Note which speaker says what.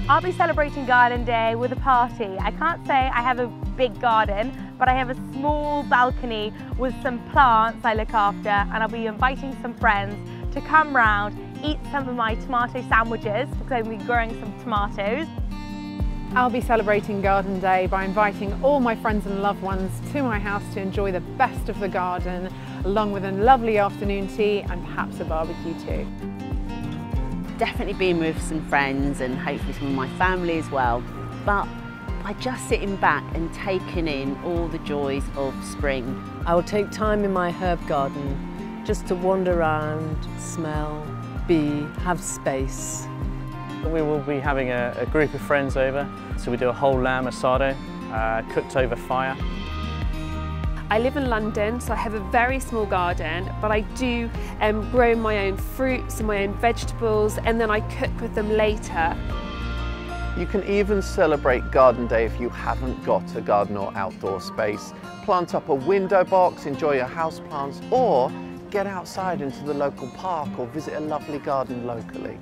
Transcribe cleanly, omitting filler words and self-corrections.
Speaker 1: I'll be celebrating Garden Day with a party. I can't say I have a big garden, but I have a small balcony with some plants I look after, and I'll be inviting some friends to come round, eat some of my tomato sandwiches because I'm going to be growing some tomatoes.
Speaker 2: I'll be celebrating Garden Day by inviting all my friends and loved ones to my house to enjoy the best of the garden, along with a lovely afternoon tea and perhaps a barbecue too.
Speaker 3: Definitely being with some friends and hopefully some of my family as well, but by just sitting back and taking in all the joys of spring.
Speaker 4: I will take time in my herb garden just to wander around, smell, have space.
Speaker 5: We will be having a group of friends over, so we do a whole lamb asado, cooked over fire.
Speaker 6: I live in London, so I have a very small garden, but I do grow my own fruits and my own vegetables, and then I cook with them later.
Speaker 7: You can even celebrate Garden Day if you haven't got a garden or outdoor space. Plant up a window box, enjoy your houseplants, or get outside into the local park or visit a lovely garden locally.